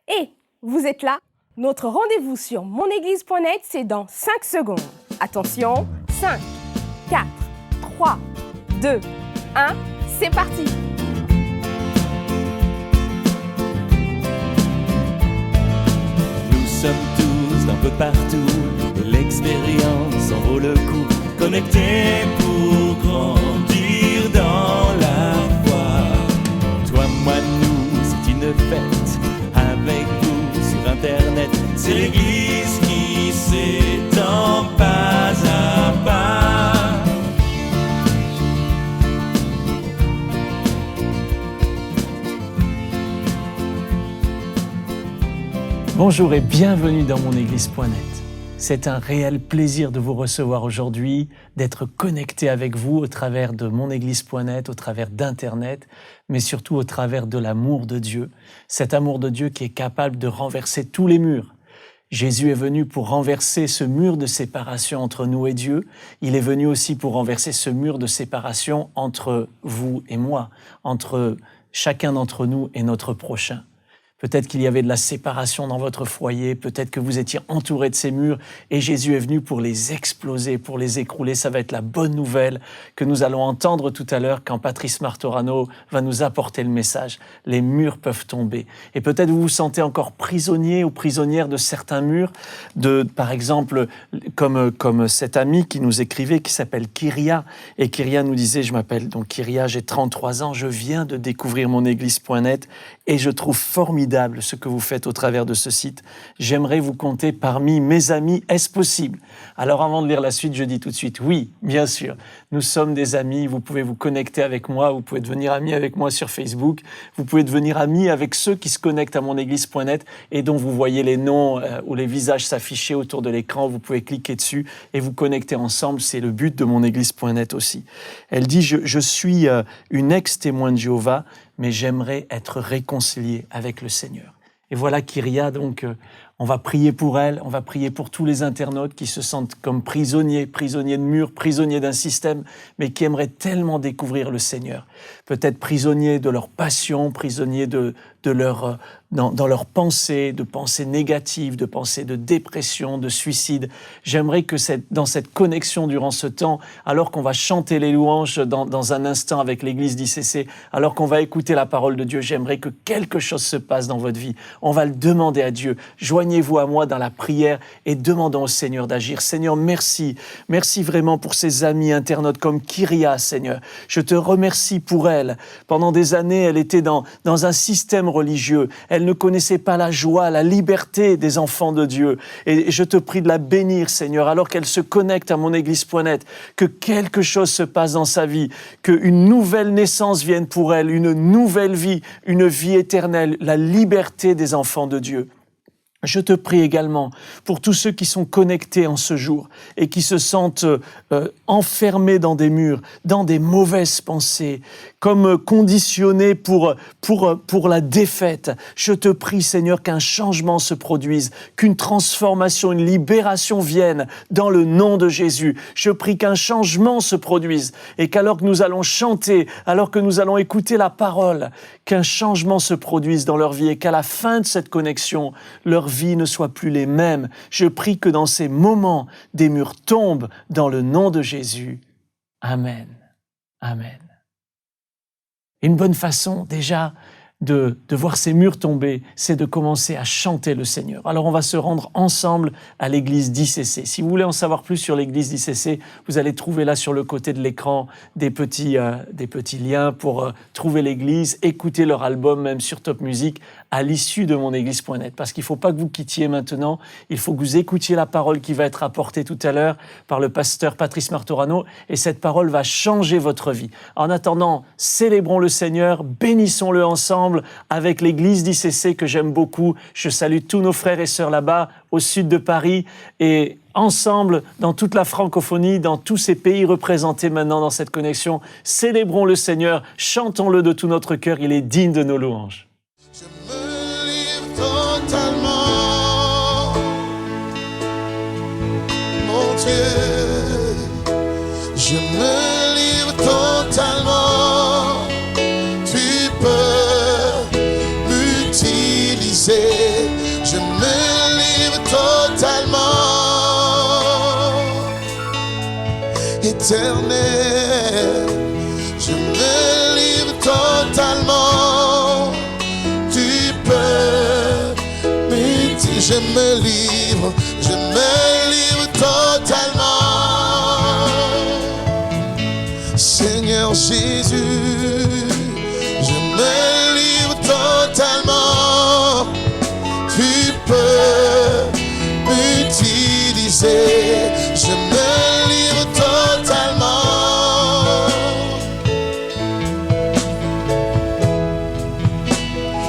Et vous êtes là? Notre rendez-vous sur monéglise.net, c'est dans 5 secondes. Attention, 5, 4, 3, 2, 1, c'est parti! Nous sommes tous d'un peu partout, et l'expérience en vaut le coup. Connectés pour grandir dans la foi. Toi, moi, nous, c'est une fête. Avec vous sur Internet, c'est l'Église qui s'étend pas à pas. Bonjour et bienvenue dans monéglise.net. C'est un réel plaisir de vous recevoir aujourd'hui, d'être connecté avec vous au travers de monéglise.net, au travers d'Internet, mais surtout au travers de l'amour de Dieu. Cet amour de Dieu qui est capable de renverser tous les murs. Jésus est venu pour renverser ce mur de séparation entre nous et Dieu. Il est venu aussi pour renverser ce mur de séparation entre vous et moi, entre chacun d'entre nous et notre prochain. Peut-être qu'il y avait de la séparation dans votre foyer, peut-être que vous étiez entouré de ces murs et Jésus est venu pour les exploser, pour les écrouler. Ça va être la bonne nouvelle que nous allons entendre tout à l'heure quand Patrice Martorano va nous apporter le message. Les murs peuvent tomber. Et peut-être vous vous sentez encore prisonnier ou prisonnière de certains murs, par exemple, comme cet ami qui nous écrivait, qui s'appelle Kyria. Et Kyria nous disait, je m'appelle donc Kyria, j'ai 33 ans, je viens de découvrir monéglise.net et je trouve formidable ce que vous faites au travers de ce site. J'aimerais vous compter parmi mes amis. Est-ce possible? Alors avant de lire la suite, je dis tout de suite oui, bien sûr. Nous sommes des amis. Vous pouvez vous connecter avec moi. Vous pouvez devenir ami avec moi sur Facebook. Vous pouvez devenir ami avec ceux qui se connectent à monéglise.net et dont vous voyez les noms ou les visages s'afficher autour de l'écran. Vous pouvez cliquer dessus et vous connecter ensemble. C'est le but de monéglise.net aussi. Elle dit, je suis une ex-témoin de Jéhovah, mais j'aimerais être réconcilié avec le Seigneur. Et voilà Kyria, donc on va prier pour elle, on va prier pour tous les internautes qui se sentent comme prisonniers de murs, prisonniers d'un système, mais qui aimeraient tellement découvrir le Seigneur. Peut-être prisonniers de leur passion, prisonniers dans leurs pensées, de pensées négatives, de pensées de dépression, de suicide. J'aimerais que dans cette connexion durant ce temps, alors qu'on va chanter les louanges dans un instant avec l'église d'ICC, alors qu'on va écouter la parole de Dieu, j'aimerais que quelque chose se passe dans votre vie. On va le demander à Dieu. Joignez-vous à moi dans la prière et demandons au Seigneur d'agir. Seigneur, merci. Merci vraiment pour ces amis internautes comme Kyria, Seigneur. Je te remercie pour elle. Pendant des années, elle était dans un système religieux. Elle ne connaissait pas la joie, la liberté des enfants de Dieu. Et je te prie de la bénir, Seigneur, alors qu'elle se connecte à monéglise.net, que quelque chose se passe dans sa vie, qu'une nouvelle naissance vienne pour elle, une nouvelle vie, une vie éternelle, la liberté des enfants de Dieu. Je te prie également pour tous ceux qui sont connectés en ce jour et qui se sentent enfermés dans des murs, dans des mauvaises pensées, comme conditionnés pour la défaite. Je te prie, Seigneur, qu'un changement se produise, qu'une transformation, une libération vienne dans le nom de Jésus. Je prie qu'un changement se produise et qu'alors que nous allons chanter, alors que nous allons écouter la parole, qu'un changement se produise dans leur vie et qu'à la fin de cette connexion, leur vie ne soit plus les mêmes. Je prie que dans ces moments, des murs tombent dans le nom de Jésus. Amen. Amen. Une bonne façon déjà de voir ces murs tomber, c'est de commencer à chanter le Seigneur. Alors on va se rendre ensemble à l'église d'ICC. Si vous voulez en savoir plus sur l'église d'ICC, vous allez trouver là sur le côté de l'écran des petits liens pour trouver l'église, écouter leur album même sur Top Music à l'issue de monéglise.net. Parce qu'il ne faut pas que vous quittiez maintenant, il faut que vous écoutiez la parole qui va être apportée tout à l'heure par le pasteur Patrice Martorano et cette parole va changer votre vie. En attendant, célébrons le Seigneur, bénissons-le ensemble avec l'église d'ICC que j'aime beaucoup. Je salue tous nos frères et sœurs là-bas, au sud de Paris, et ensemble, dans toute la francophonie, dans tous ces pays représentés maintenant dans cette connexion, célébrons le Seigneur, chantons-le de tout notre cœur, il est digne de nos louanges. Je me livre totalement, mon Dieu, je me livre totalement, tu peux m'utiliser. éternel. Je me livre totalement. Tu peux m'utiliser. Je me livre totalement. Seigneur Jésus, je me livre totalement. Tu peux m'utiliser. Je me livre totalement.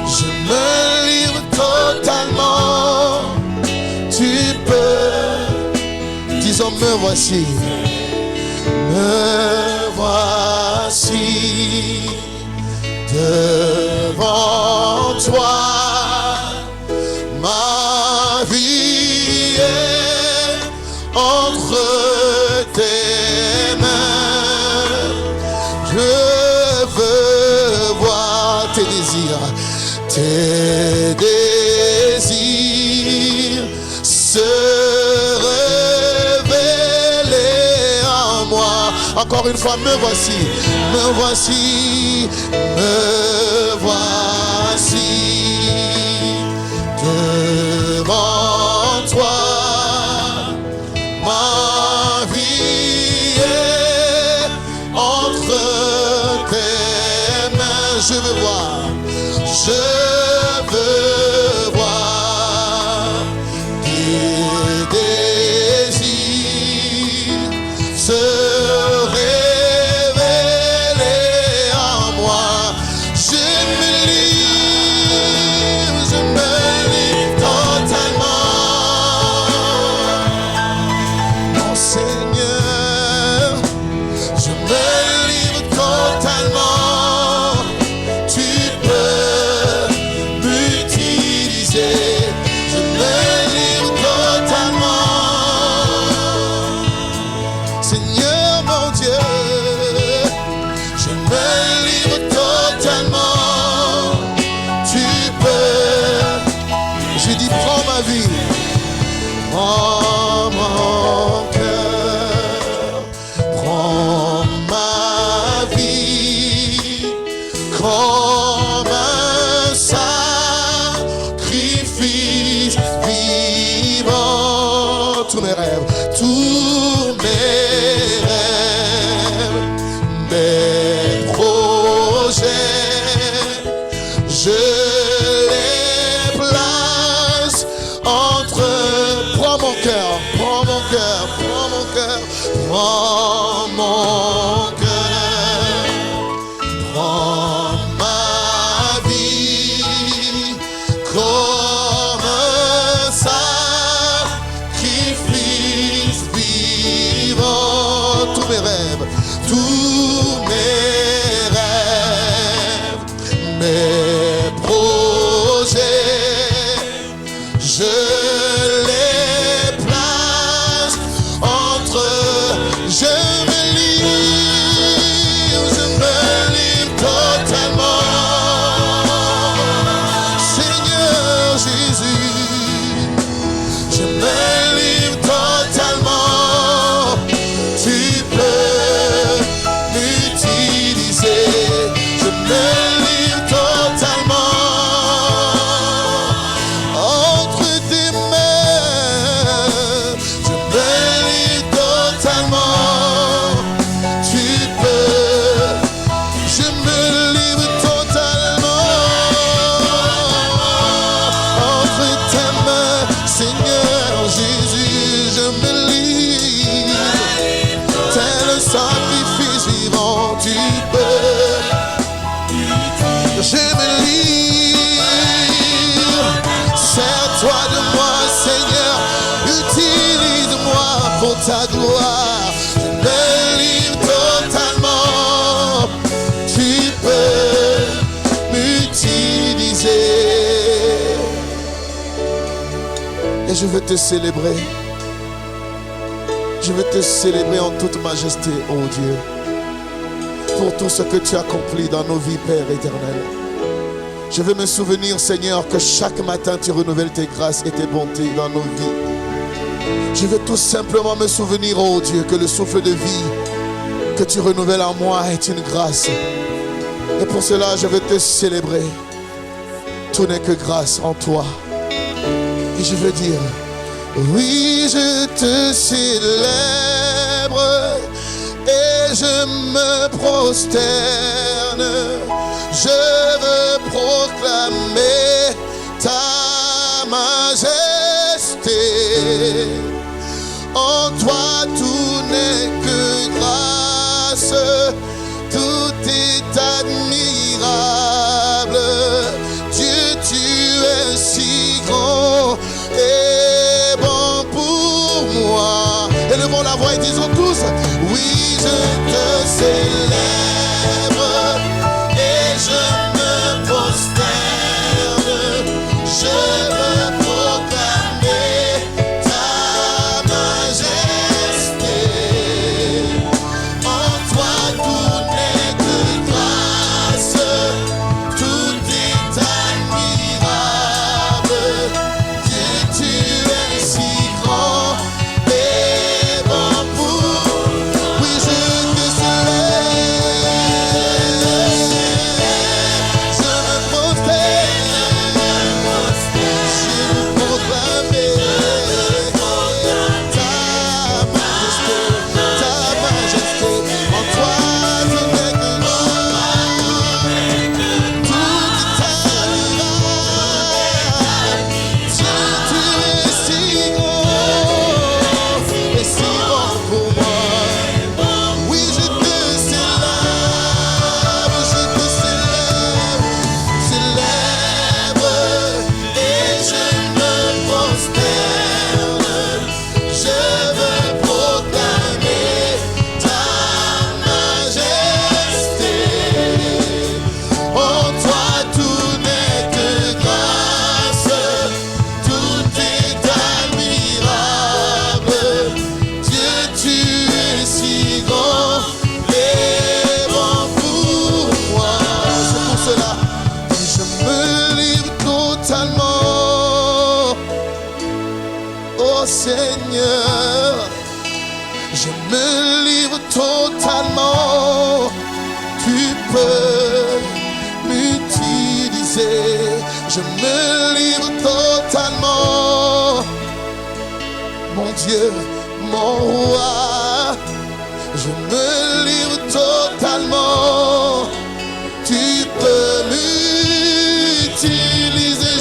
Je me livre totalement. Tu peux. Disons, me voici. Me voici devant toi. Ma vie est entre tes mains. Je veux voir tes désirs se révéler en moi. Encore une fois, me voici, me voici, me voici devant toi. Ma vie est entre tes mains. Je veux voir, je veux voir tes désirs se révéler en moi. Je me livre totalement. Mon Seigneur, je me livre totalement. Tu peux m'utiliser. Je me livre totalement. Seigneur mon Dieu, je me livre totalement. Tu peux. J'ai dit prends ma vie, prends mon cœur, prends ma vie comme un sacrifice vivant. Tous mes rêves, mes projets, je les place entre. Prends mon cœur, prends mon cœur, prends mon cœur, prends mon cœur, prends ma vie comme un sacrifice vivant. Tous mes rêves, mes projets, je les place entre. Je me livre totalement. Seigneur Jésus, je me livre totalement. Tu peux m'utiliser. Je me livre totalement entre tes mains. Je me livre totalement. Tu peux. Je me livre totalement entre tes mains. Seigneur Jésus, je me livre. Tel un sacrifice vivant, tu peux. Je me livre. Sers-toi de moi, Seigneur. Utilise-moi pour ta gloire. Je me livre totalement. Tu peux m'utiliser. Et je veux te célébrer. Je veux te célébrer en toute majesté, ô Dieu, pour tout ce que tu as accompli dans nos vies, Père éternel. Je veux me souvenir, Seigneur, que chaque matin tu renouvelles tes grâces et tes bontés dans nos vies. Je veux tout simplement me souvenir, oh Dieu, que le souffle de vie que tu renouvelles en moi est une grâce. Et pour cela, je veux te célébrer. Tout n'est que grâce en toi. Et je veux dire, oui, je te célèbre et je me prosterne. Je veux proclamer ta majesté. En toi tout n'est que grâce, tout est admirable. Dieu, tu es si grand et bon pour moi. Élevons la voix et disons tous, oui, je te célèbre et je me prosterne. Je veux proclamer ta majesté. En toi tout n'est que grâce, tout est admirable. Dieu, tu es si grand et bon pour. Oui, je te célèbre, je me prosterne, je veux proclamer ta majesté, ta majesté. En toi tout n'est que grâce, tout est admirable. Dieu, tu es si grand et si bon pour moi. Oui, je te célèbre, célèbre et je me prosterne. Je veux proclamer ta majesté. En toi tout n'est que grâce, tout est admirable. Dieu, tu es si grand et bon pour moi. C'est pour cela que je me livre totalement au Seigneur. Je me livre totalement. Tu peux m'utiliser. Je me livre totalement. Mon Dieu, mon roi, je me livre totalement. Tu peux m'utiliser,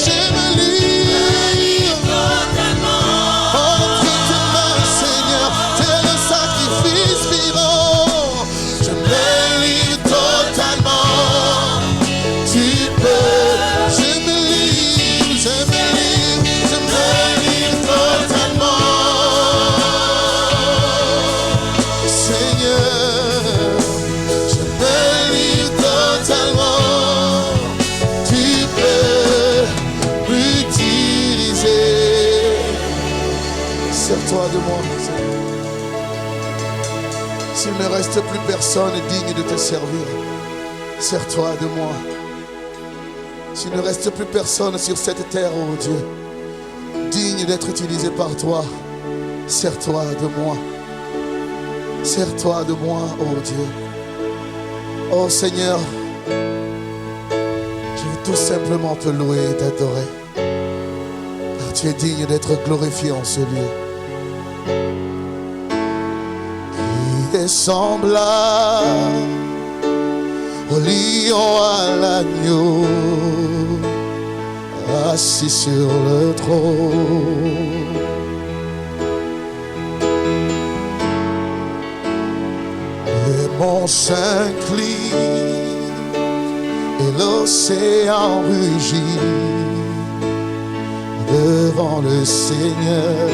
je me livre totalement. Entre tes mains, Seigneur, c'est le sacrifice vivant. Je me livre totalement. Tu peux, je me livre, je me livre, je me livre totalement. Seigneur, je me livre totalement. Tu peux m'utiliser. Sers-toi de moi, Seigneur. S'il ne reste plus personne digne de te servir, sers-toi de moi. S'il ne reste plus personne sur cette terre, oh Dieu, digne d'être utilisé par toi, sers-toi de moi. Sers-toi de moi, oh Dieu. Oh Seigneur, je veux tout simplement te louer et t'adorer. Car tu es digne d'être glorifié en ce lieu. Qui est semblable au lion à l'agneau, assis sur le trône. Les monts s'inclinent et l'océan rugit devant le Seigneur.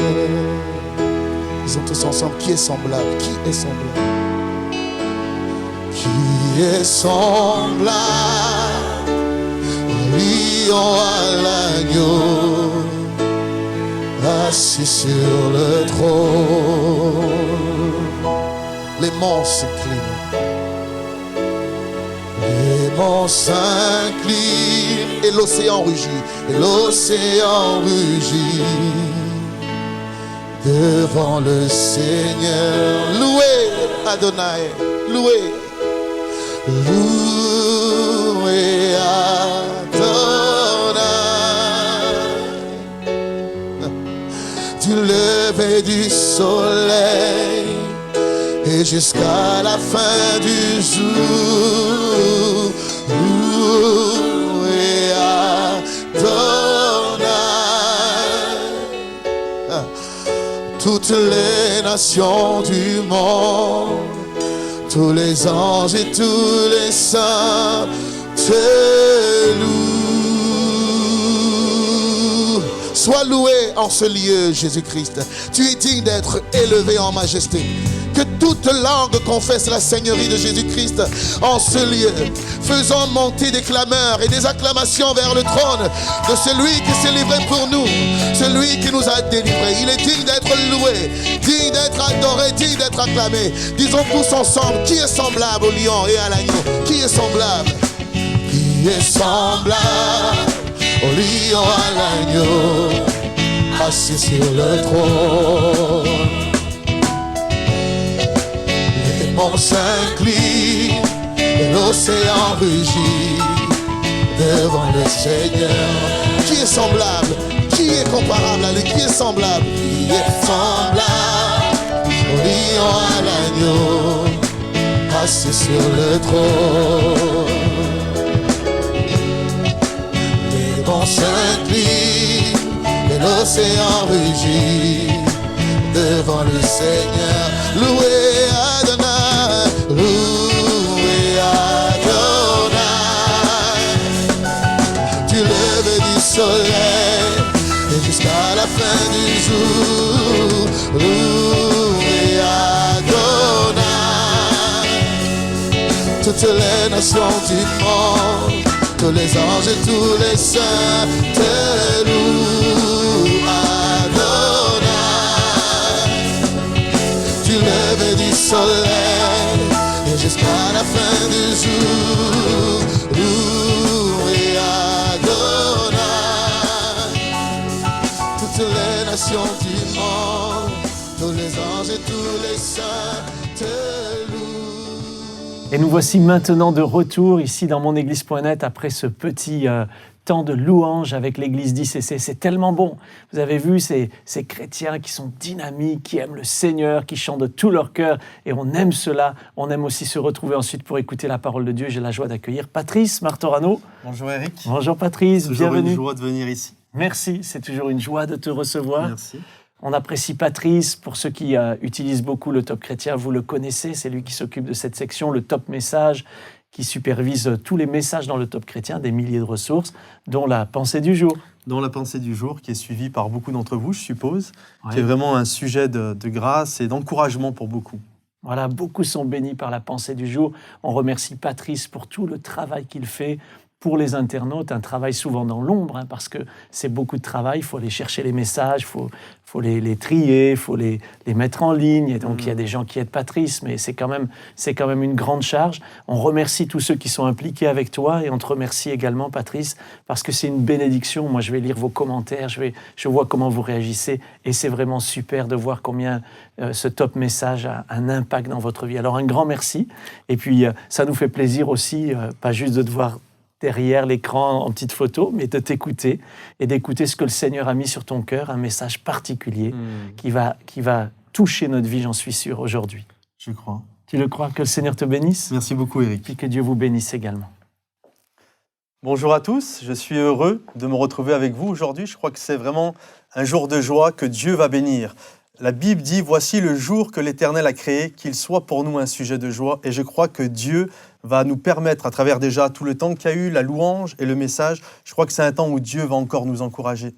Ils ont tous ensemble. Qui est semblable? Qui est semblable? Qui est semblable au lion à l'agneau, assis sur le trône. Les monts s'inclinent. Les monts s'inclinent et l'océan rugit. Et l'océan rugit devant le Seigneur. Louez Adonai. louez. Louez Adonai. Du lever du soleil et jusqu'à la fin du jour. Louez Adonai. Toutes les nations du monde, tous les anges et tous les saints te louent. Sois loué en ce lieu, Jésus-Christ. Tu es digne d'être élevé en majesté. Que toute langue confesse la seigneurie de Jésus-Christ en ce lieu. Faisons monter des clameurs et des acclamations vers le trône de celui qui s'est livré pour nous, celui qui nous a délivrés. Il est digne d'être loué, digne d'être adoré, digne d'être acclamé. Disons tous ensemble, qui est semblable au lion et à l'agneau? Qui est semblable? Qui est semblable au lion, à l'agneau, assis sur le trône? Les monts s'inclinent et l'océan rugit devant le Seigneur. Qui est semblable? Qui est comparable à lui? Qui est semblable? Qui est semblable au lion, à l'agneau, assis sur le trône? Les monts s'inclinent et l'océan rugit devant le Seigneur. Louez Adonai, louez Adonai. Du lever du soleil et jusqu'à la fin du jour. Louez Adonai. Toutes les nations du monde, tous les anges et tous les saints te louent. Du lever du soleil et jusqu'à la fin du jour. Louez Adonai. Toutes les nations du monde, tous les anges et tous les saints te louent. Et nous voici maintenant de retour ici dans monéglise.net après ce petit temps de louange avec l'église d'ICC. C'est tellement bon. Vous avez vu ces chrétiens qui sont dynamiques, qui aiment le Seigneur, qui chantent de tout leur cœur. Et on aime cela. On aime aussi se retrouver ensuite pour écouter la parole de Dieu. J'ai la joie d'accueillir Patrice Martorano. Bonjour Eric. Bonjour Patrice, bienvenue. C'est toujours une joie de venir ici. Merci, c'est toujours une joie de te recevoir. Merci. On apprécie Patrice. Pour ceux qui utilisent beaucoup le Top Chrétien, vous le connaissez. C'est lui qui s'occupe de cette section, le Top Message, qui supervise tous les messages dans le Top Chrétien, des milliers de ressources, dont la pensée du jour. Dont la pensée du jour, qui est suivie par beaucoup d'entre vous, je suppose, Ouais. qui est vraiment un sujet de grâce et d'encouragement pour beaucoup. Voilà, beaucoup sont bénis par la pensée du jour. On remercie Patrice pour tout le travail qu'il fait pour les internautes, un travail souvent dans l'ombre, parce que c'est beaucoup de travail, il faut aller chercher les messages, il faut les trier, il faut les mettre en ligne, et donc il y a des gens qui aident Patrice, mais c'est quand même une grande charge. On remercie tous ceux qui sont impliqués avec toi, et on te remercie également, Patrice, parce que c'est une bénédiction. Moi, je vais lire vos commentaires, je vois comment vous réagissez, et c'est vraiment super de voir combien ce top message a un impact dans votre vie. Alors un grand merci, et puis ça nous fait plaisir aussi, pas juste de te voir derrière l'écran en petite photo, mais de t'écouter et d'écouter ce que le Seigneur a mis sur ton cœur, un message particulier qui va toucher notre vie, j'en suis sûr, aujourd'hui. Je crois. Tu le crois? Que le Seigneur te bénisse? Merci beaucoup Eric. Et que Dieu vous bénisse également. Bonjour à tous, je suis heureux de me retrouver avec vous aujourd'hui. Je crois que c'est vraiment un jour de joie que Dieu va bénir. La Bible dit « Voici le jour que l'Éternel a créé, qu'il soit pour nous un sujet de joie. » Et je crois que Dieu va nous permettre, à travers déjà tout le temps qu'il y a eu, la louange et le message, je crois que c'est un temps où Dieu va encore nous encourager.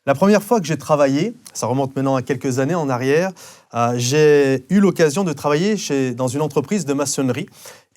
La première fois que j'ai travaillé, ça remonte maintenant à quelques années en arrière, j'ai eu l'occasion de travailler dans une entreprise de maçonnerie.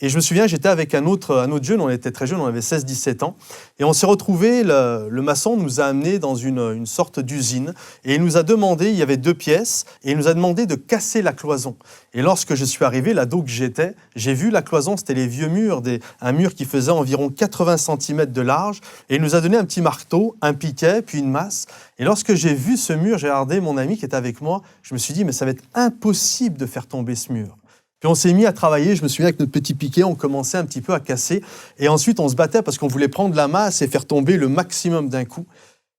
Et je me souviens, j'étais avec un autre jeune, on était très jeunes, on avait 16-17 ans. Et on s'est retrouvés, le maçon nous a amenés dans une sorte d'usine. Et il nous a demandé, il y avait 2 pièces, et il nous a demandé de casser la cloison. Et lorsque je suis arrivé, l'ado que j'étais, j'ai vu la cloison, c'était les vieux murs, un mur qui faisait environ 80 cm de large. Et il nous a donné un petit marteau, un piquet, puis une masse. Et lorsque j'ai vu ce mur, j'ai regardé mon ami qui était avec moi, je me suis dit, mais ça va être impossible de faire tomber ce mur. Puis on s'est mis à travailler, je me souviens avec notre petit piquet, on commençait un petit peu à casser. Et ensuite, on se battait parce qu'on voulait prendre la masse et faire tomber le maximum d'un coup.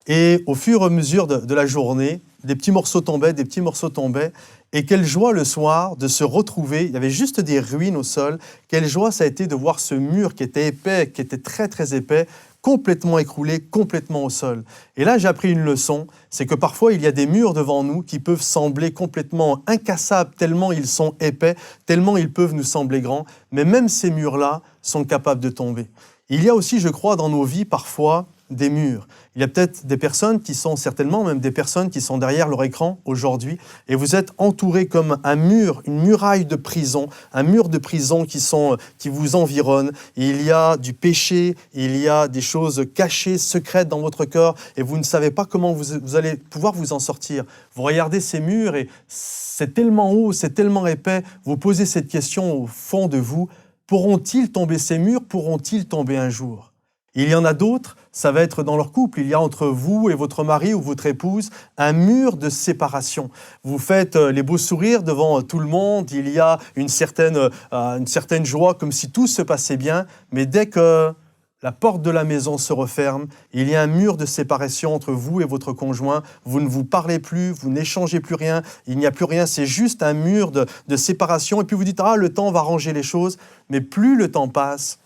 Et au fur et à mesure de la journée, des petits morceaux tombaient, des petits morceaux tombaient. Et quelle joie le soir de se retrouver, il y avait juste des ruines au sol. Quelle joie ça a été de voir ce mur qui était épais, qui était très très épais, complètement écroulé, complètement au sol. Et là, j'ai appris une leçon, c'est que parfois, il y a des murs devant nous qui peuvent sembler complètement incassables, tellement ils sont épais, tellement ils peuvent nous sembler grands, mais même ces murs-là sont capables de tomber. Il y a aussi, je crois, dans nos vies, parfois, des murs. Il y a peut-être des personnes qui sont, certainement même des personnes qui sont derrière leur écran aujourd'hui, et vous êtes entourés comme un mur, une muraille de prison, un mur de prison qui vous environne. Il y a du péché, il y a des choses cachées, secrètes dans votre cœur, et vous ne savez pas comment vous allez pouvoir vous en sortir. Vous regardez ces murs, et c'est tellement haut, c'est tellement épais, vous posez cette question au fond de vous, pourront-ils tomber ces murs, pourront-ils tomber un jour ? Il y en a d'autres, ça va être dans leur couple. Il y a entre vous et votre mari ou votre épouse un mur de séparation. Vous faites les beaux sourires devant tout le monde, il y a une certaine joie, comme si tout se passait bien, mais dès que la porte de la maison se referme, il y a un mur de séparation entre vous et votre conjoint. Vous ne vous parlez plus, vous n'échangez plus rien, il n'y a plus rien, c'est juste un mur de séparation. Et puis vous dites, le temps va ranger les choses, mais plus le temps passe,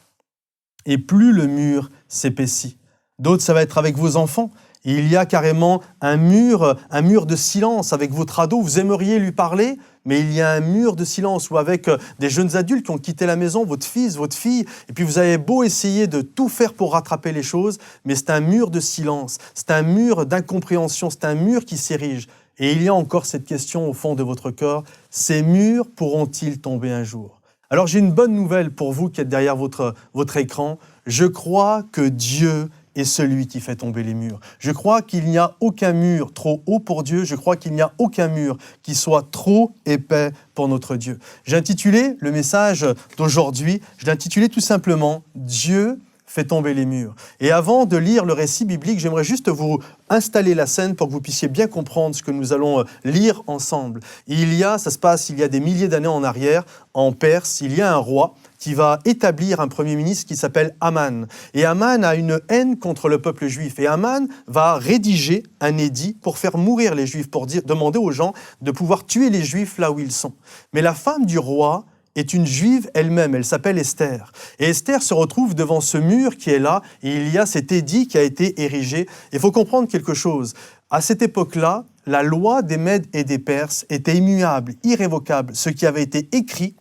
et plus le mur s'épaissit. D'autres, ça va être avec vos enfants. Il y a carrément un mur de silence avec votre ado. Vous aimeriez lui parler, mais il y a un mur de silence. Ou avec des jeunes adultes qui ont quitté la maison, votre fils, votre fille, et puis vous avez beau essayer de tout faire pour rattraper les choses, mais c'est un mur de silence, c'est un mur d'incompréhension, c'est un mur qui s'érige. Et il y a encore cette question au fond de votre cœur, ces murs pourront-ils tomber un jour ? Alors j'ai une bonne nouvelle pour vous qui êtes derrière votre écran. Je crois que Dieu est celui qui fait tomber les murs. Je crois qu'il n'y a aucun mur trop haut pour Dieu. Je crois qu'il n'y a aucun mur qui soit trop épais pour notre Dieu. J'ai intitulé le message d'aujourd'hui, je l'ai intitulé tout simplement « Dieu fait tomber les murs ». Et avant de lire le récit biblique, j'aimerais juste vous installer la scène pour que vous puissiez bien comprendre ce que nous allons lire ensemble. Il y a des milliers d'années en arrière, en Perse, il y a un roi qui va établir un premier ministre qui s'appelle Aman. Et Aman a une haine contre le peuple juif. Et Aman va rédiger un édit pour faire mourir les Juifs, pour demander aux gens de pouvoir tuer les Juifs là où ils sont. Mais la femme du roi est une juive elle-même, elle s'appelle Esther. Et Esther se retrouve devant ce mur qui est là, et il y a cet édit qui a été érigé. Il faut comprendre quelque chose. À cette époque-là, la loi des Mèdes et des Perses était immuable, irrévocable. Ce qui avait été écrit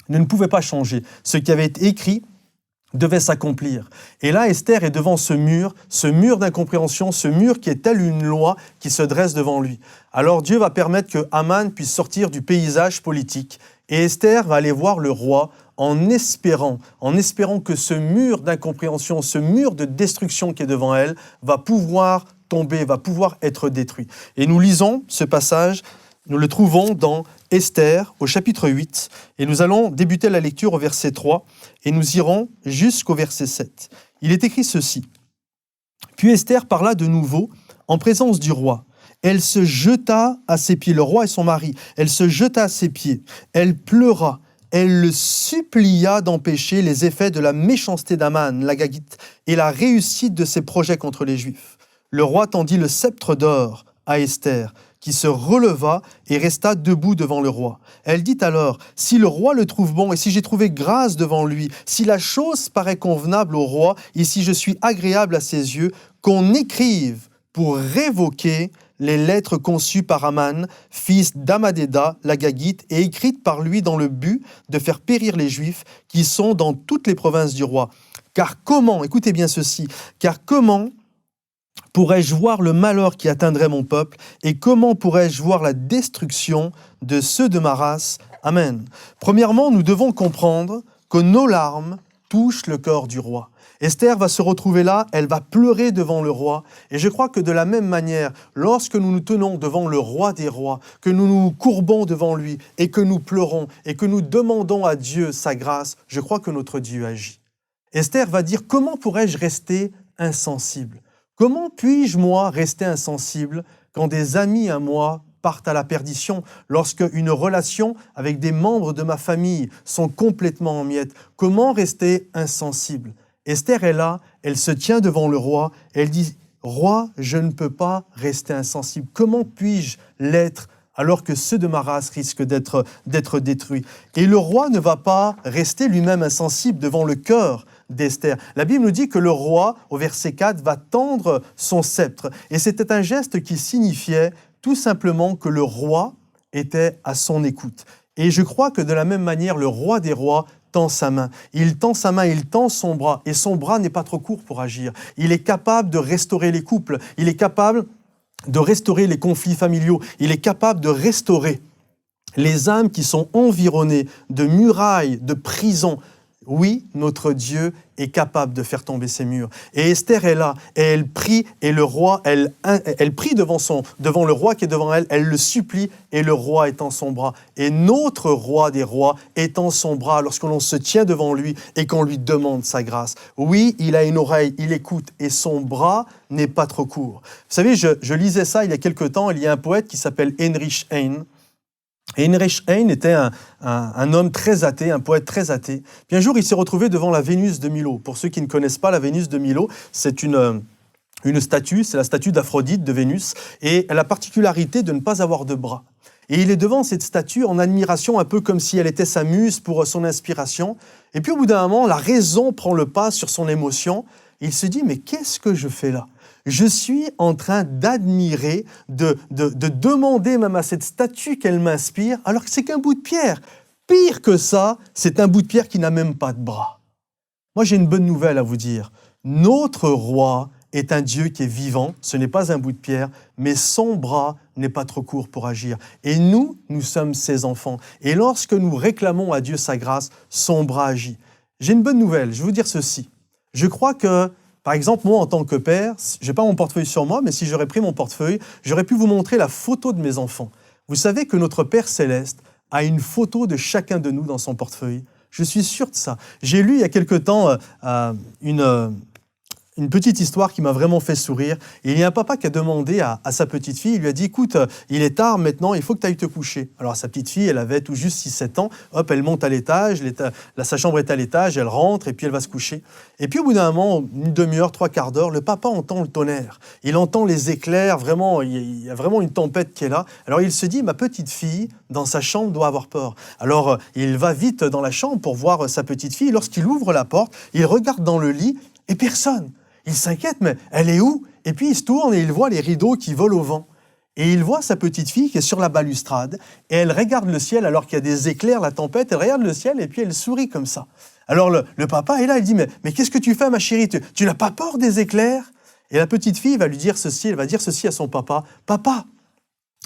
ne pouvait pas changer. Ce qui avait été écrit devait s'accomplir. Et là, Esther est devant ce mur d'incompréhension, ce mur qui est tel une loi qui se dresse devant lui. Alors Dieu va permettre que Aman puisse sortir du paysage politique. Et Esther va aller voir le roi en espérant que ce mur d'incompréhension, ce mur de destruction qui est devant elle, va pouvoir tomber, va pouvoir être détruit. Et nous lisons ce passage, nous le trouvons dans Esther au chapitre 8, et nous allons débuter la lecture au verset 3, et nous irons jusqu'au verset 7. Il est écrit ceci. « Puis Esther parla de nouveau en présence du roi. Elle se jeta à ses pieds, le roi et son mari, elle se jeta à ses pieds, elle pleura, elle le supplia d'empêcher les effets de la méchanceté d'Aman, l'Agagite, et la réussite de ses projets contre les Juifs. Le roi tendit le sceptre d'or à Esther, qui se releva et resta debout devant le roi. Elle dit alors, « Si le roi le trouve bon, et si j'ai trouvé grâce devant lui, si la chose paraît convenable au roi, et si je suis agréable à ses yeux, qu'on écrive pour révoquer les lettres conçues par Aman, fils d'Amadéda, l'Agagite, et écrites par lui dans le but de faire périr les Juifs qui sont dans toutes les provinces du roi. Car comment, écoutez bien ceci, car comment pourrais-je voir le malheur qui atteindrait mon peuple, et comment pourrais-je voir la destruction de ceux de ma race? Amen. Premièrement, nous devons comprendre que nos larmes touchent le cœur du roi. Esther va se retrouver là, elle va pleurer devant le roi. Et je crois que de la même manière, lorsque nous nous tenons devant le roi des rois, que nous nous courbons devant lui et que nous pleurons et que nous demandons à Dieu sa grâce, je crois que notre Dieu agit. Esther va dire, comment pourrais-je rester insensible? Comment puis-je, moi, rester insensible quand des amis à moi partent à la perdition, lorsque une relation avec des membres de ma famille sont complètement en miettes, comment rester insensible? Esther est là, elle se tient devant le roi, elle dit « Roi, je ne peux pas rester insensible. Comment puis-je l'être alors que ceux de ma race risquent d'être détruits ?» Et le roi ne va pas rester lui-même insensible devant le cœur d'Esther. La Bible nous dit que le roi, au verset 4, va tendre son sceptre. Et c'était un geste qui signifiait tout simplement que le roi était à son écoute. Et je crois que de la même manière, le roi des rois tend sa main. Il tend sa main, il tend son bras. Et son bras n'est pas trop court pour agir. Il est capable de restaurer les couples. Il est capable de restaurer les conflits familiaux. Il est capable de restaurer les âmes qui sont environnées de murailles, de prisons. Oui, notre Dieu est capable de faire tomber ces murs. Et Esther est là, et elle prie, et le roi, elle prie devant le roi qui est devant elle, elle le supplie, et le roi étend son bras. Et notre roi des rois étend son bras lorsque l'on se tient devant lui et qu'on lui demande sa grâce. Oui, il a une oreille, il écoute, et son bras n'est pas trop court. Vous savez, je lisais ça il y a quelque temps, il y a un poète qui s'appelle Heinrich Heine. Et Heinrich Heine était un homme très athée, un poète très athée. Puis un jour, il s'est retrouvé devant la Vénus de Milo. Pour ceux qui ne connaissent pas la Vénus de Milo, c'est une statue, c'est la statue d'Aphrodite de Vénus, et elle a la particularité de ne pas avoir de bras. Et il est devant cette statue en admiration, un peu comme si elle était sa muse pour son inspiration. Et puis au bout d'un moment, la raison prend le pas sur son émotion. Et il se dit, mais qu'est-ce que je fais là ? Je suis en train d'admirer, de demander même à cette statue qu'elle m'inspire, alors que c'est qu'un bout de pierre. Pire que ça, c'est un bout de pierre qui n'a même pas de bras. Moi, j'ai une bonne nouvelle à vous dire. Notre roi est un Dieu qui est vivant, ce n'est pas un bout de pierre, mais son bras n'est pas trop court pour agir. Et nous sommes ses enfants. Et lorsque nous réclamons à Dieu sa grâce, son bras agit. J'ai une bonne nouvelle, je vais vous dire ceci. Je crois que, par exemple, moi, en tant que père, je n'ai pas mon portefeuille sur moi, mais si j'aurais pris mon portefeuille, j'aurais pu vous montrer la photo de mes enfants. Vous savez que notre Père Céleste a une photo de chacun de nous dans son portefeuille. Je suis sûr de ça. J'ai lu il y a quelque temps une petite histoire qui m'a vraiment fait sourire. Et il y a un papa qui a demandé à sa petite fille, il lui a dit « Écoute, il est tard maintenant, il faut que tu ailles te coucher. » Alors sa petite fille, elle avait tout juste 6-7 ans. Hop, elle monte à l'étage, sa chambre est à l'étage, elle rentre et puis elle va se coucher. Et puis au bout d'un moment, une demi-heure, 3/4 d'heure, le papa entend le tonnerre. Il entend les éclairs, vraiment, il y a vraiment une tempête qui est là. Alors il se dit « Ma petite fille, dans sa chambre, doit avoir peur. » Alors il va vite dans la chambre pour voir sa petite fille. Lorsqu'il ouvre la porte, il regarde dans le lit et personne. Il s'inquiète, mais elle est où? Et puis il se tourne et il voit les rideaux qui volent au vent. Et il voit sa petite fille qui est sur la balustrade et elle regarde le ciel alors qu'il y a des éclairs, la tempête, elle regarde le ciel et puis elle sourit comme ça. Alors le papa est là, il dit « Mais qu'est-ce que tu fais, ma chérie? Tu n'as pas peur des éclairs ?» Et la petite fille va lui dire ceci, elle va dire ceci à son papa. « Papa,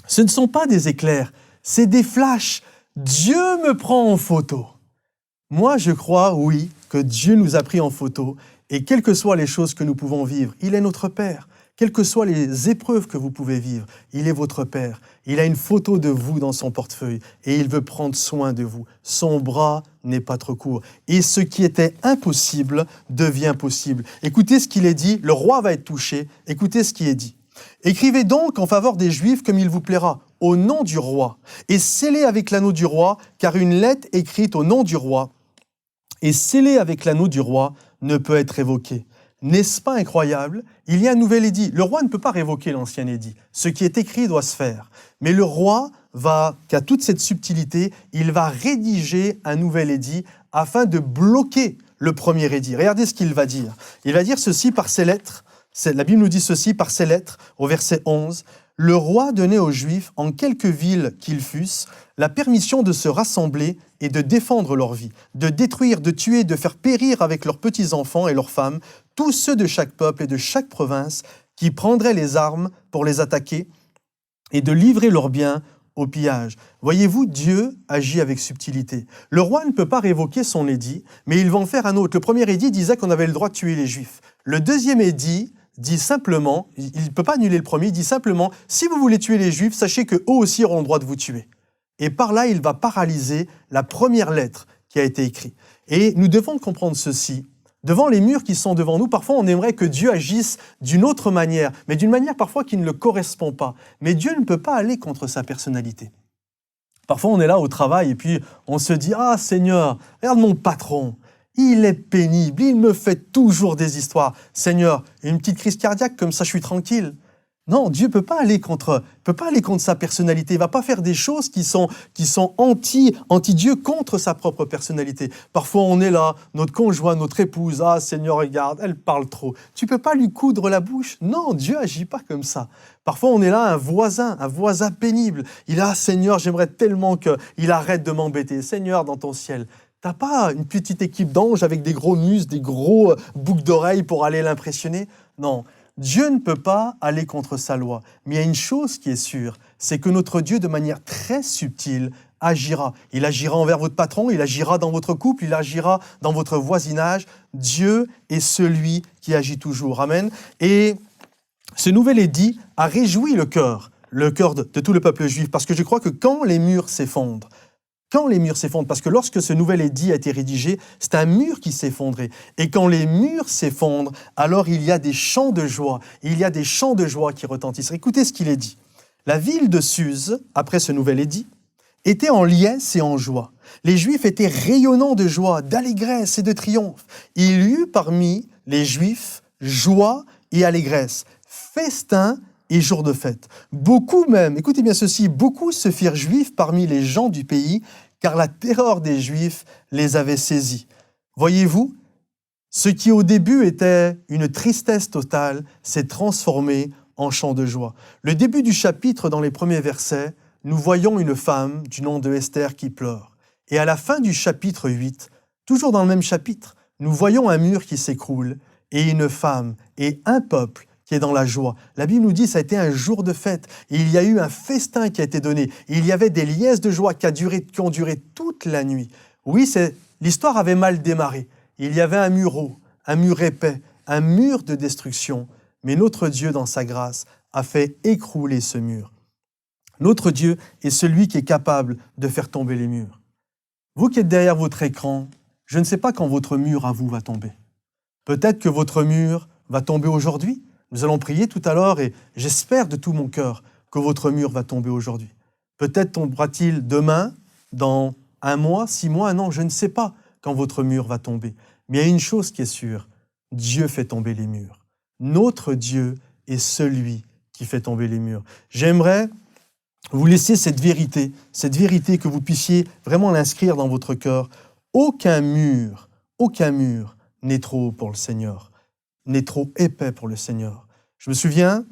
ce ne sont pas des éclairs, c'est des flashs. Dieu me prend en photo. » Moi, je crois, oui, que Dieu nous a pris en photo. Et quelles que soient les choses que nous pouvons vivre, il est notre Père. Quelles que soient les épreuves que vous pouvez vivre, il est votre Père. Il a une photo de vous dans son portefeuille et il veut prendre soin de vous. Son bras n'est pas trop court. Et ce qui était impossible devient possible. Écoutez ce qu'il est dit, le roi va être touché. Écoutez ce qui est dit. « Écrivez donc en faveur des Juifs comme il vous plaira, au nom du roi, et scellez avec l'anneau du roi, car une lettre écrite au nom du roi et scellée avec l'anneau du roi ne peut être révoquée. » N'est-ce pas incroyable? Il y a un nouvel édit. Le roi ne peut pas révoquer l'ancien édit. Ce qui est écrit doit se faire. Mais le roi qui a toute cette subtilité, il va rédiger un nouvel édit afin de bloquer le premier édit. Regardez ce qu'il va dire. Il va dire ceci par ses lettres. La Bible nous dit ceci par ses lettres, au verset 11. « Le roi donnait aux Juifs, en quelque ville qu'ils fussent, la permission de se rassembler et de défendre leur vie, de détruire, de tuer, de faire périr avec leurs petits-enfants et leurs femmes, tous ceux de chaque peuple et de chaque province qui prendraient les armes pour les attaquer et de livrer leurs biens au pillage. » Voyez-vous, Dieu agit avec subtilité. Le roi ne peut pas révoquer son édit, mais il va en faire un autre. Le premier édit disait qu'on avait le droit de tuer les Juifs. Le deuxième édit dit simplement, il ne peut pas annuler le premier, il dit simplement, si vous voulez tuer les Juifs, sachez qu'eux aussi auront le droit de vous tuer. Et par là, il va paralyser la première lettre qui a été écrite. Et nous devons comprendre ceci. Devant les murs qui sont devant nous, parfois on aimerait que Dieu agisse d'une autre manière, mais d'une manière parfois qui ne le correspond pas. Mais Dieu ne peut pas aller contre sa personnalité. Parfois on est là au travail et puis on se dit « Ah Seigneur, regarde mon patron, il est pénible, il me fait toujours des histoires. Seigneur, une petite crise cardiaque comme ça je suis tranquille. » Non, Dieu ne peut pas aller contre sa personnalité. Il ne va pas faire des choses qui sont anti-Dieu, contre sa propre personnalité. Parfois, on est là, notre conjoint, notre épouse, « Ah, Seigneur, regarde, elle parle trop. » Tu ne peux pas lui coudre la bouche. Non, Dieu n'agit pas comme ça. Parfois, on est là, un voisin pénible. Il a « Ah, Seigneur, j'aimerais tellement qu'il arrête de m'embêter. Seigneur, dans ton ciel. » T'as pas une petite équipe d'anges avec des gros muscles, des gros boucles d'oreilles pour aller l'impressionner. Non. Dieu ne peut pas aller contre sa loi, mais il y a une chose qui est sûre, c'est que notre Dieu, de manière très subtile, agira. Il agira envers votre patron, il agira dans votre couple, il agira dans votre voisinage. Dieu est celui qui agit toujours. Amen. Et ce nouvel édit a réjoui le cœur de tout le peuple juif, parce que je crois que quand les murs s'effondrent, parce que lorsque ce nouvel édit a été rédigé, c'est un mur qui s'effondrait. Et quand les murs s'effondrent, alors il y a des chants de joie. Il y a des chants de joie qui retentissent. Écoutez ce qu'il est dit. La ville de Suse, après ce nouvel édit, était en liesse et en joie. Les Juifs étaient rayonnants de joie, d'allégresse et de triomphe. Il y eut parmi les Juifs joie et allégresse, festin et jour de fête. Beaucoup même, écoutez bien ceci, beaucoup se firent juifs parmi les gens du pays, car la terreur des Juifs les avait saisis. Voyez-vous, ce qui au début était une tristesse totale s'est transformé en chant de joie. Le début du chapitre, dans les premiers versets, nous voyons une femme du nom de Esther qui pleure. Et à la fin du chapitre 8, toujours dans le même chapitre, nous voyons un mur qui s'écroule et une femme et un peuple qui est dans la joie. La Bible nous dit que ça a été un jour de fête. Et il y a eu un festin qui a été donné. Et il y avait des liesses de joie qui ont duré toute la nuit. Oui, l'histoire avait mal démarré. Il y avait un mur haut, un mur épais, un mur de destruction. Mais notre Dieu, dans sa grâce, a fait écrouler ce mur. Notre Dieu est celui qui est capable de faire tomber les murs. Vous qui êtes derrière votre écran, je ne sais pas quand votre mur à vous va tomber. Peut-être que votre mur va tomber aujourd'hui. Nous allons prier tout à l'heure et j'espère de tout mon cœur que votre mur va tomber aujourd'hui. Peut-être tombera-t-il demain, dans 1 mois, 6 mois, 1 an, je ne sais pas quand votre mur va tomber. Mais il y a une chose qui est sûre, Dieu fait tomber les murs. Notre Dieu est celui qui fait tomber les murs. J'aimerais vous laisser cette vérité que vous puissiez vraiment l'inscrire dans votre cœur. Aucun mur n'est trop haut pour le Seigneur, n'est trop épais pour le Seigneur. Je me souviens,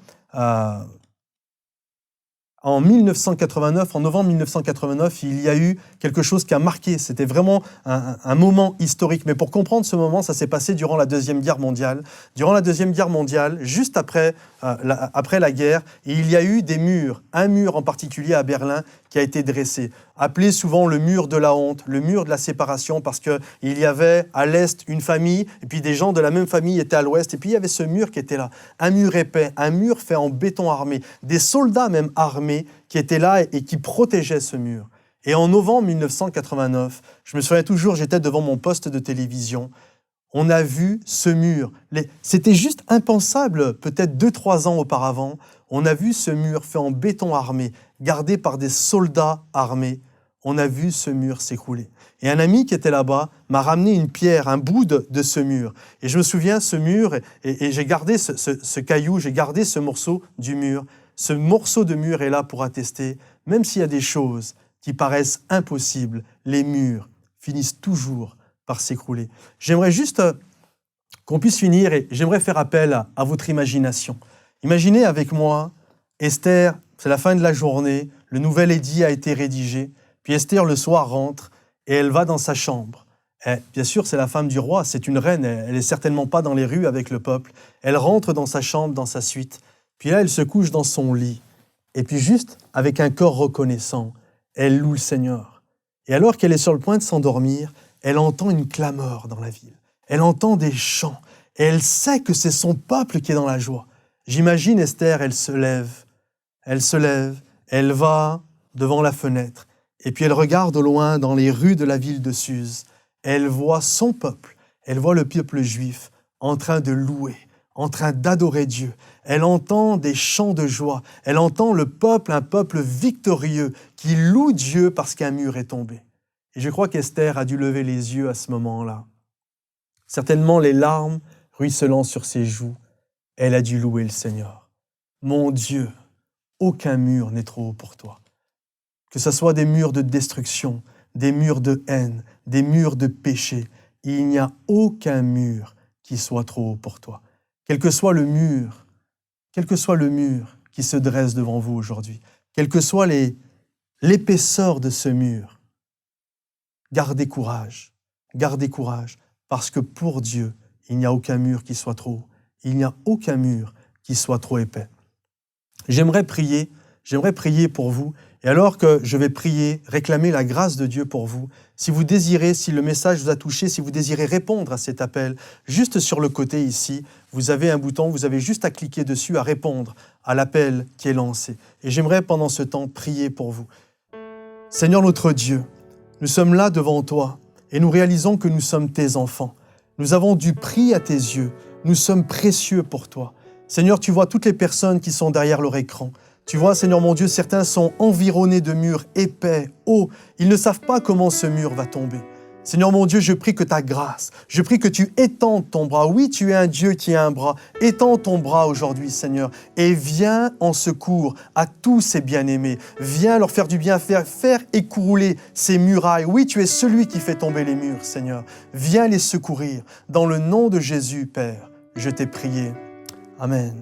en 1989, en novembre 1989, il y a eu quelque chose qui a marqué. C'était vraiment un moment historique. Mais pour comprendre ce moment, ça s'est passé durant la Deuxième Guerre mondiale. Durant la Deuxième Guerre mondiale, juste après la guerre, il y a eu des murs. Un mur en particulier à Berlin qui a été dressé, appelé souvent le mur de la honte, le mur de la séparation, parce qu'il y avait à l'est une famille, et puis des gens de la même famille étaient à l'ouest, et puis il y avait ce mur qui était là, un mur épais, un mur fait en béton armé, des soldats même armés qui étaient là et qui protégeaient ce mur. Et en novembre 1989, je me souviens toujours, j'étais devant mon poste de télévision, on a vu ce mur. C'était juste impensable, peut-être 2-3 ans auparavant, on a vu ce mur fait en béton armé, gardé par des soldats armés. On a vu ce mur s'écrouler. Et un ami qui était là-bas m'a ramené une pierre, un bout de ce mur. Et je me souviens, ce mur, et j'ai gardé ce caillou, j'ai gardé ce morceau du mur. Ce morceau de mur est là pour attester, même s'il y a des choses qui paraissent impossibles, les murs finissent toujours par s'écrouler. J'aimerais juste qu'on puisse finir et j'aimerais faire appel à votre imagination. Imaginez avec moi, Esther, c'est la fin de la journée, le nouvel édit a été rédigé, puis Esther le soir rentre et elle va dans sa chambre. Et, bien sûr, c'est la femme du roi, c'est une reine, elle n'est certainement pas dans les rues avec le peuple. Elle rentre dans sa chambre, dans sa suite, puis là elle se couche dans son lit. Et puis juste avec un corps reconnaissant, elle loue le Seigneur. Et alors qu'elle est sur le point de s'endormir, elle entend une clameur dans la ville. Elle entend des chants et elle sait que c'est son peuple qui est dans la joie. J'imagine Esther, elle se lève, elle va devant la fenêtre et puis elle regarde au loin dans les rues de la ville de Suse. Elle voit son peuple, Elle voit le peuple juif en train de louer, en train d'adorer Dieu. Elle entend des chants de joie. Elle entend le peuple, un peuple victorieux qui loue Dieu parce qu'un mur est tombé. Et je crois qu'Esther a dû lever les yeux à ce moment-là. Certainement les larmes ruisselant sur ses joues, elle a dû louer le Seigneur. Mon Dieu, aucun mur n'est trop haut pour toi. Que ce soit des murs de destruction, des murs de haine, des murs de péché, il n'y a aucun mur qui soit trop haut pour toi. Quel que soit le mur qui se dresse devant vous aujourd'hui, quelle que soit l'épaisseur de ce mur, gardez courage, parce que pour Dieu, il n'y a aucun mur qui soit trop haut, il n'y a aucun mur qui soit trop épais. J'aimerais prier pour vous, et alors que je vais prier, réclamer la grâce de Dieu pour vous, si vous désirez, si le message vous a touché, si vous désirez répondre à cet appel, juste sur le côté ici, vous avez un bouton, vous avez juste à cliquer dessus, à répondre à l'appel qui est lancé. Et j'aimerais pendant ce temps prier pour vous. Seigneur notre Dieu, nous sommes là devant toi et nous réalisons que nous sommes tes enfants. Nous avons du prix à tes yeux, nous sommes précieux pour toi. Seigneur, tu vois toutes les personnes qui sont derrière leur écran. Tu vois, Seigneur mon Dieu, certains sont environnés de murs épais, hauts. Ils ne savent pas comment ce mur va tomber. Seigneur mon Dieu, je prie que ta grâce, je prie que tu étendes ton bras. Oui, tu es un Dieu qui a un bras. Étends ton bras aujourd'hui, Seigneur, et viens en secours à tous ces bien-aimés. Viens leur faire du bien, faire écrouler ces murailles. Oui, tu es celui qui fait tomber les murs, Seigneur. Viens les secourir. Dans le nom de Jésus, Père, je t'ai prié. Amen.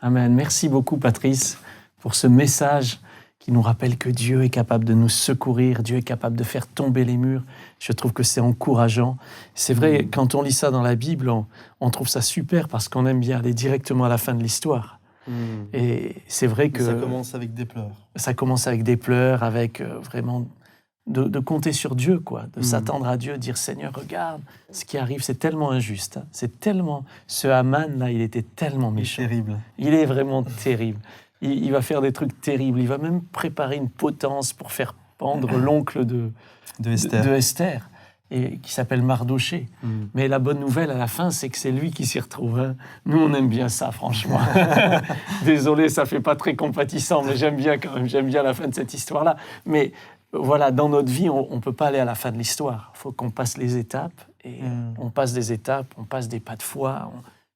Amen. Merci beaucoup, Patrice, pour ce message qui nous rappelle que Dieu est capable de nous secourir, Dieu est capable de faire tomber les murs. Je trouve que c'est encourageant. C'est vrai, quand on lit ça dans la Bible, on trouve ça super parce qu'on aime bien aller directement à la fin de l'histoire. Et c'est vrai que... Ça commence avec des pleurs. Ça commence avec des pleurs, avec vraiment de compter sur Dieu, quoi, de s'attendre à Dieu, dire « Seigneur, regarde, ce qui arrive, c'est tellement injuste. Hein. C'est tellement... Ce Haman-là, il était tellement méchant. Terrible. Il est vraiment terrible. Il va faire des trucs terribles. Il va même préparer une potence pour faire pendre l'oncle de Esther, et qui s'appelle Mardoché. Mais la bonne nouvelle à la fin, c'est que c'est lui qui s'y retrouve. Hein. Nous, on aime bien ça, franchement. Désolé, ça fait pas très compatissant, mais j'aime bien quand même. J'aime bien la fin de cette histoire-là. Mais voilà, dans notre vie, on ne peut pas aller à la fin de l'histoire. Il faut qu'on passe les étapes. Et on passe des étapes, on passe des pas de foi.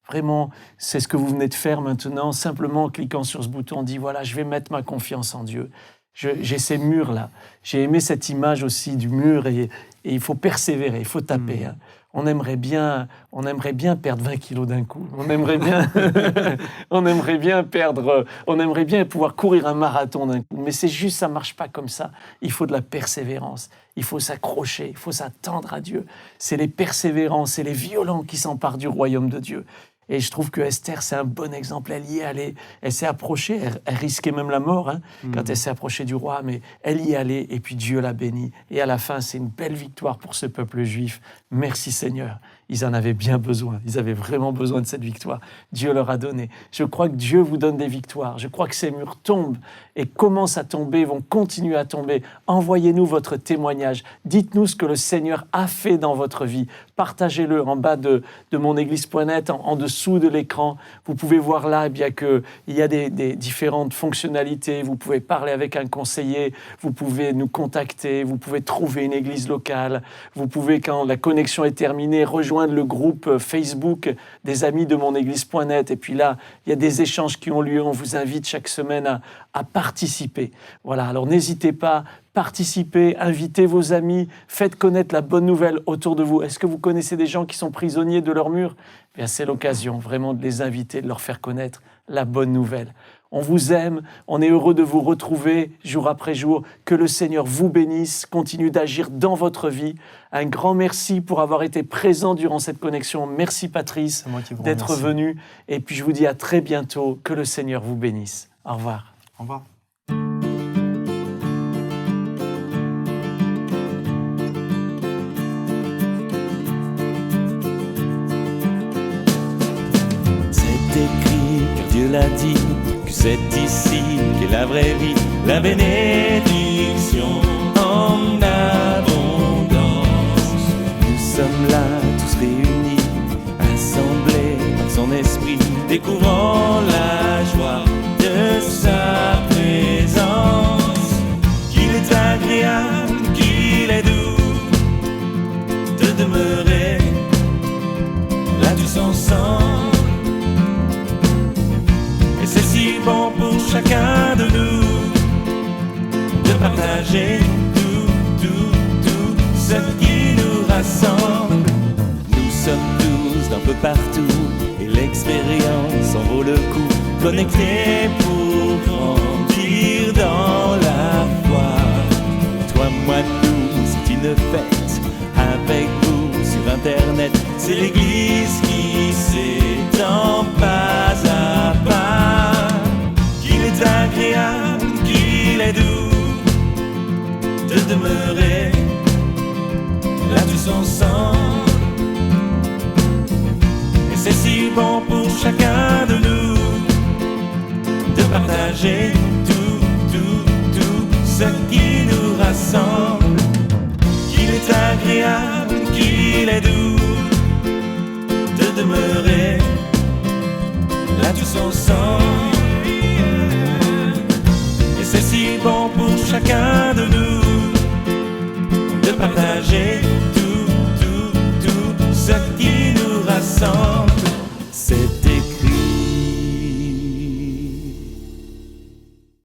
Vraiment, c'est ce que vous venez de faire maintenant. Simplement en cliquant sur ce bouton, on dit, voilà, je vais mettre ma confiance en Dieu. J'ai ces murs-là. J'ai aimé cette image aussi du mur et il faut persévérer, il faut taper. Hein. On aimerait bien perdre 20 kilos d'un coup. On aimerait bien pouvoir courir un marathon d'un coup. Mais c'est juste, ça marche pas comme ça. Il faut de la persévérance. Il faut s'accrocher. Il faut s'attendre à Dieu. C'est les persévérants, c'est les violents qui s'emparent du royaume de Dieu. Et je trouve que Esther, c'est un bon exemple. Elle y est allée, elle s'est approchée, elle risquait même la mort quand elle s'est approchée du roi, mais elle y est allée et puis Dieu l'a bénie. Et à la fin, c'est une belle victoire pour ce peuple juif. Merci Seigneur. Ils en avaient bien besoin. Ils avaient vraiment besoin de cette victoire. Dieu leur a donné. Je crois que Dieu vous donne des victoires. Je crois que ces murs tombent et commencent à tomber, vont continuer à tomber. Envoyez-nous votre témoignage. Dites-nous ce que le Seigneur a fait dans votre vie. Partagez-le en bas de moneglise.net, en dessous de l'écran. Vous pouvez voir là qu'il y a des différentes fonctionnalités. Vous pouvez parler avec un conseiller. Vous pouvez nous contacter. Vous pouvez trouver une église locale. Vous pouvez, quand la connexion est terminée, rejoindre le groupe Facebook des amis de moneglise.net. Et puis là, il y a des échanges qui ont lieu. On vous invite chaque semaine à participer. Voilà, alors n'hésitez pas, participez, invitez vos amis, faites connaître la bonne nouvelle autour de vous. Est-ce que vous connaissez des gens qui sont prisonniers de leur mur ? Bien, c'est l'occasion vraiment de les inviter, de leur faire connaître la bonne nouvelle. On vous aime, on est heureux de vous retrouver jour après jour. Que le Seigneur vous bénisse, continue d'agir dans votre vie. Un grand merci pour avoir été présent durant cette connexion. Merci Patrice d'être venu. Et puis je vous dis à très bientôt. Que le Seigneur vous bénisse. Au revoir. Au revoir. C'est écrit, car Dieu l'a dit, que c'est ici qu'est la vraie vie, la bénédiction en abondance. Nous sommes esprit, découvrant la joie de sa présence. Qu'il est agréable, qu'il est doux de demeurer là tous ensemble. Et c'est si bon pour chacun de nous de partager tout ce qui nous rassemble. Nous sommes tous d'un peu partout et l'expérience en vaut le coup. Connectés pour grandir dans la foi. Toi, moi, nous, c'est une fête avec vous sur internet. C'est l'église qui s'étend pas à pas. Qu'il est agréable, qu'il est doux de demeurer là tous ensemble. Et c'est si bon pour chacun de nous de partager tout ce qui nous rassemble. Qu'il est agréable, qu'il est doux de demeurer là tous ensemble. Et c'est si bon pour chacun de nous de partager tout